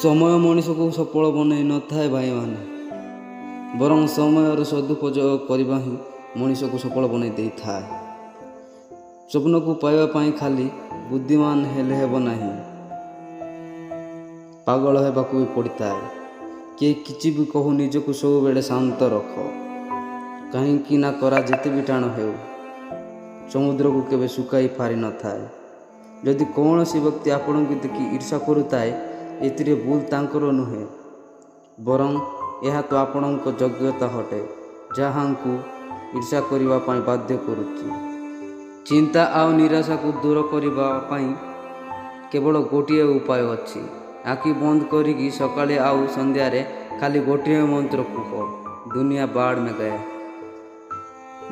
ସମୟ ମଣିଷକୁ ସଫଳ ବନାଇ ନଥାଏ ଭାଇମାନେ, ବରଂ ସମୟର ସଦୁପଯୋଗ କରିବା ହିଁ ମଣିଷକୁ ସଫଳ ବନାଇ ଦେଇଥାଏ। ସ୍ୱପ୍ନକୁ ପାଇବା ପାଇଁ ଖାଲି ବୁଦ୍ଧିମାନ ହେଲେ ହେବ ନାହିଁ, ପାଗଳ ହେବାକୁ ବି ପଡ଼ିଥାଏ। କିଏ କିଛି ବି କହୁ ନିଜକୁ ସବୁବେଳେ ଶାନ୍ତ ରଖ, କାହିଁକି ନା କରା ଯେତେ ବି ଟାଣ ହେଉ ସମୁଦ୍ରକୁ କେବେ ଶୁକାଇ ପାରିନଥାଏ। ଯଦି କୌଣସି ବ୍ୟକ୍ତି ଆପଣଙ୍କୁ ଦେଖି ଈର୍ଷା କରୁଥାଏ, ଏଥିରେ ଭୁଲ ତାଙ୍କର ନୁହେଁ, ବରଂ ଏହା ତ ଆପଣଙ୍କ ଯୋଗ୍ୟତା ଅଟେ ଯାହାଙ୍କୁ ଈର୍ଷା କରିବା ପାଇଁ ବାଧ୍ୟ କରୁଛି। ଚିନ୍ତା ଆଉ ନିରାଶାକୁ ଦୂର କରିବା ପାଇଁ କେବଳ ଗୋଟିଏ ଉପାୟ ଅଛି। ଆଖି ବନ୍ଦ କରିକି ସକାଳେ ଆଉ ସନ୍ଧ୍ୟାରେ ଖାଲି ଗୋଟିଏ ମନ୍ତ୍ର କୁହ, ଦୁନିଆ ବାଡ଼ ମେ ଗୟା।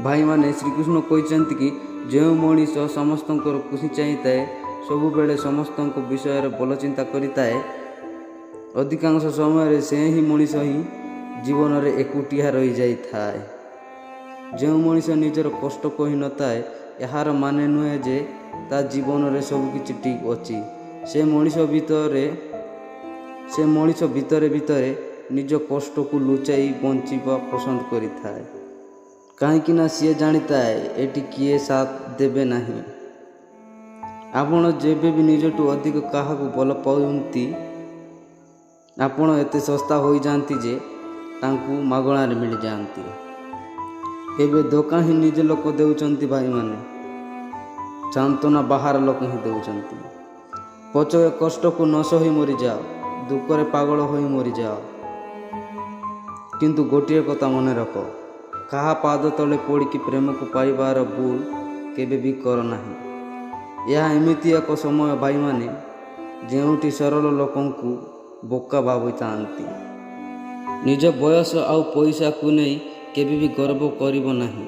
ଭାଇମାନେ, ଶ୍ରୀକୃଷ୍ଣ କହିଛନ୍ତି କି ଯେଉଁ ମଣିଷ ସମସ୍ତଙ୍କର ଖୁସି ଚାହିଁଥାଏ, ସବୁବେଳେ ସମସ୍ତଙ୍କ ବିଷୟରେ ଭଲ ଚିନ୍ତା କରିଥାଏ, ଅଧିକାଂଶ ସମୟରେ ସେ ହିଁ ମଣିଷ ହିଁ ଜୀବନରେ ଏକୁଟିଆ ରହିଯାଇଥାଏ। ଯେଉଁ ମଣିଷ ନିଜର କଷ୍ଟ କହିନଥାଏ, ଏହାର ମାନେ ନୁହେଁ ଯେ ତା ଜୀବନରେ ସବୁକିଛି ଠିକ୍ ଅଛି। ସେ ମଣିଷ ଭିତରେ ଭିତରେ ନିଜ କଷ୍ଟକୁ ଲୁଚାଇ ବଞ୍ଚିବା ପସନ୍ଦ କରିଥାଏ, କାହିଁକି ନା ସିଏ ଜାଣିଥାଏ ଏଠି କିଏ ସାଥ ଦେବେ ନାହିଁ। ଆପଣ ଯେବେ ବି ନିଜଠୁ ଅଧିକ କାହାକୁ ଭଲ ପାଆନ୍ତି, ଆପଣ ଏତେ ଶସ୍ତା ହୋଇଯାଆନ୍ତି ଯେ ତାଙ୍କୁ ମାଗଣାରେ ମିଳିଯାଆନ୍ତି। ଏବେ ଧୋକା ହିଁ ନିଜ ଲୋକ ଦେଉଛନ୍ତି ଭାଇମାନେ, ସାନ୍ତ୍ୱନା ବାହାର ଲୋକ ହିଁ ଦେଉଛନ୍ତି। ପଛରେ କଷ୍ଟକୁ ନ ସହି ମରିଯାଅ, ଦୁଃଖରେ ପାଗଳ ହୋଇ ମରିଯାଅ, କିନ୍ତୁ ଗୋଟିଏ କଥା ମନେ ରଖ, କାହା ପାଦ ତଳେ ପଡ଼ିକି ପ୍ରେମକୁ ପାଇବାର ଭୁଲ କେବେ ବି କର ନାହିଁ। ଏହା ଏମିତି ଏକ ସମୟ ଭାଇମାନେ, ଯେଉଁଠି ସରଳ ଲୋକଙ୍କୁ ବୋକା ଭାବିଥାନ୍ତି। ନିଜ ବୟସ ଆଉ ପଇସାକୁ ନେଇ କେବେ ବି ଗର୍ବ କରିବ ନାହିଁ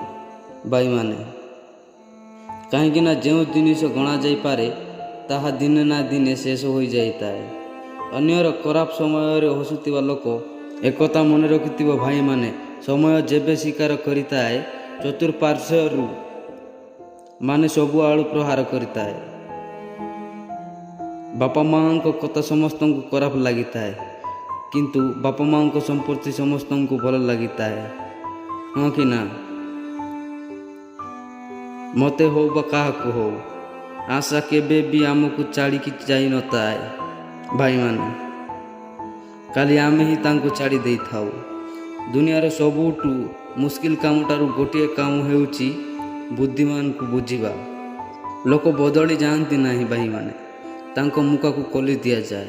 ଭାଇମାନେ, କାହିଁକି ନା ଯେଉଁ ଜିନିଷ ଗଣାଯାଇପାରେ ତାହା ଦିନେ ନା ଦିନେ ଶେଷ ହୋଇଯାଇଥାଏ। ଅନ୍ୟର ଖରାପ ସମୟରେ ହସୁଥିବା ଲୋକ ଏକଥା ମନେ ରଖିଥିବ ଭାଇମାନେ, ସମୟ ଯେବେ ସ୍ୱୀକାର କରିଥାଏ, ଚତୁଃପାର୍ଶ୍ୱରୁ ମାନେ ସବୁଆଡ଼ୁ ପ୍ରହାର କରିଥାଏ। ବାପା ମାଆଙ୍କ କଥା ସମସ୍ତଙ୍କୁ ଖରାପ ଲାଗିଥାଏ, କିନ୍ତୁ ବାପା ମାଆଙ୍କ ସମ୍ପତ୍ତି ସମସ୍ତଙ୍କୁ ଭଲ ଲାଗିଥାଏ, ହଁ କି ନା? ମୋତେ ହଉ ବା କାହାକୁ ହଉ, ଆଶା କେବେ ବି ଆମକୁ ଛାଡ଼ିକି ଯାଇନଥାଏ ଭାଇମାନେ, ଖାଲି ଆମେ ହିଁ ତାଙ୍କୁ ଛାଡ଼ି ଦେଇଥାଉ। ଦୁନିଆର ସବୁଠୁ ମୁସ୍କିଲ କାମଠାରୁ ଗୋଟିଏ କାମ ହେଉଛି ବୁଦ୍ଧିମାନଙ୍କୁ ବୁଝିବା। ଲୋକ ବଦଳି ଯାଆନ୍ତି ନାହିଁ ଭାଇମାନେ, ତାଙ୍କ ମୁଖକୁ ଖୋଲି ଦିଆଯାଏ।